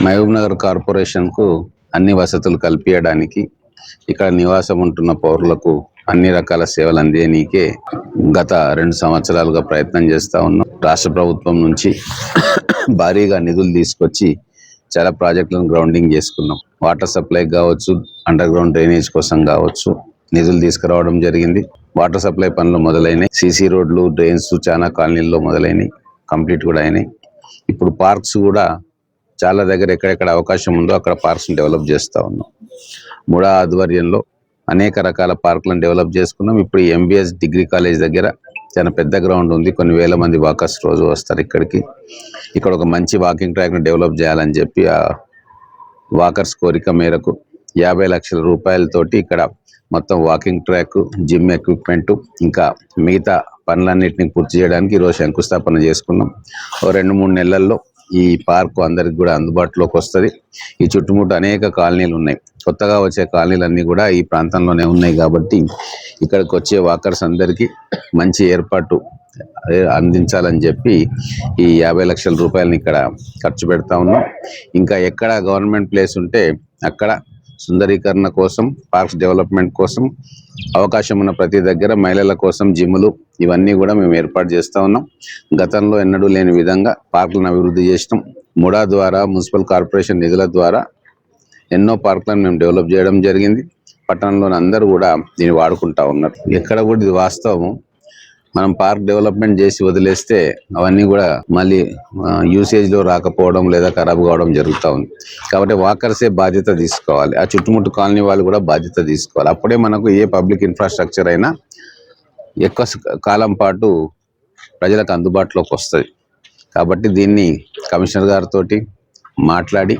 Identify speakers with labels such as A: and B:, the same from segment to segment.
A: మహబూబ్ నగర్ కార్పొరేషన్కు అన్ని వసతులు కల్పించడానికి ఇక్కడ నివాసం ఉంటున్న పౌరులకు అన్ని రకాల సేవలు అందేయనీకే గత 2 సంవత్సరాలుగా ప్రయత్నం చేస్తూ ఉన్నాం. రాష్ట్ర ప్రభుత్వం నుంచి భారీగా నిధులు తీసుకొచ్చి చాలా ప్రాజెక్టులను గ్రౌండింగ్ చేసుకున్నాం. వాటర్ సప్లై కావచ్చు, అండర్ గ్రౌండ్ డ్రైనేజ్ కోసం కావచ్చు నిధులు తీసుకురావడం జరిగింది. వాటర్ సప్లై పనులు మొదలైనవి. సీసీ రోడ్లు, డ్రైన్స్ చాలా కాలనీల్లో మొదలైనవి, కంప్లీట్ కూడా అయినాయి. ఇప్పుడు పార్క్స్ కూడా చాలా దగ్గర ఎక్కడెక్కడ అవకాశం ఉందో అక్కడ పార్క్స్ డెవలప్ చేస్తూ ఉన్నాం. ముడా ఆధ్వర్యంలో అనేక రకాల పార్కులను డెవలప్ చేసుకున్నాం. ఇప్పుడు ఎంబీఎస్ డిగ్రీ కాలేజ్ దగ్గర చాలా పెద్ద గ్రౌండ్ ఉంది. కొన్ని వేల మంది వాకర్స్ రోజు వస్తారు ఇక్కడికి. ఇక్కడ ఒక మంచి వాకింగ్ ట్రాక్ను డెవలప్ చేయాలని చెప్పి ఆ వాకర్స్ కోరిక మేరకు 50 లక్షల రూపాయలతోటి ఇక్కడ మొత్తం వాకింగ్ ట్రాక్, జిమ్ ఎక్విప్మెంట్, ఇంకా మిగతా పనులన్నింటినీ పూర్తి చేయడానికి ఈరోజు శంకుస్థాపన చేసుకున్నాం. ఓ 2-3 నెలల్లో ఈ పార్కు అందరికి కూడా అందుబాటులోకి వస్తుంది. ఈ చుట్టుముట్టు అనేక కాలనీలు ఉన్నాయి. కొత్తగా వచ్చే కాలనీలన్నీ కూడా ఈ ప్రాంతంలోనే ఉన్నాయి కాబట్టి ఇక్కడికి వచ్చే వాకర్స్ అందరికీ మంచి ఏర్పాటు అందించాలని చెప్పి ఈ 50 లక్షల రూపాయలని ఇక్కడ ఖర్చు పెడతా ఉన్నాం. ఇంకా ఎక్కడ గవర్నమెంట్ ప్లేస్ ఉంటే అక్కడ సుందరీకరణ కోసం, పార్క్స్ డెవలప్మెంట్ కోసం అవకాశం ఉన్న ప్రతి దగ్గర మహిళల కోసం జిమ్లు ఇవన్నీ కూడా మేము ఏర్పాటు చేస్తూ ఉన్నాం. గతంలో ఎన్నడూ లేని విధంగా పార్కులను అభివృద్ధి చేసినాం. ముడా ద్వారా, మున్సిపల్ కార్పొరేషన్ నిధుల ద్వారా ఎన్నో పార్కులను మేము డెవలప్ చేయడం జరిగింది. పట్టణంలోని అందరూ కూడా దీన్ని వాడుకుంటా ఉన్నారు. ఎక్కడ కూడా ఇది వాస్తవం. మనం పార్క్ డెవలప్మెంట్ చేసి వదిలేస్తే అవన్నీ కూడా మళ్ళీ యూసేజ్లో రాకపోవడం లేదా ఖరాబ్ కావడం జరుగుతూ ఉంది. కాబట్టి వాకర్సే బాధ్యత తీసుకోవాలి. ఆ చుట్టుముట్టు కాలనీ వాళ్ళు కూడా బాధ్యత తీసుకోవాలి. అప్పుడే మనకు ఏ పబ్లిక్ ఇన్ఫ్రాస్ట్రక్చర్ అయినా ఎక్కువ కాలం పాటు ప్రజలకు అందుబాటులోకి వస్తుంది. కాబట్టి దీన్ని కమిషనర్ గారితో మాట్లాడి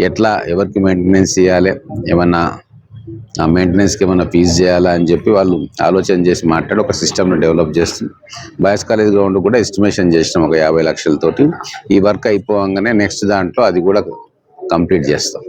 A: ఎట్లా ఎవరికి మెయింటెనెన్స్ చేయాలి, ఏమన్నా ఆ మెయింటెనెన్స్కి ఏమైనా ఫీజు చేయాలా అని చెప్పి వాళ్ళు ఆలోచన చేసి మాట్లాడి ఒక సిస్టమ్ను డెవలప్ చేస్తుంది. బాయ్స్ కాలేజ్ గ్రౌండ్ కూడా ఎస్టిమేషన్ చేసినాం ఒక 50 లక్షలతోటి. ఈ వర్క్ అయిపోగానే నెక్స్ట్ దాంట్లో అది కూడా కంప్లీట్ చేస్తాం.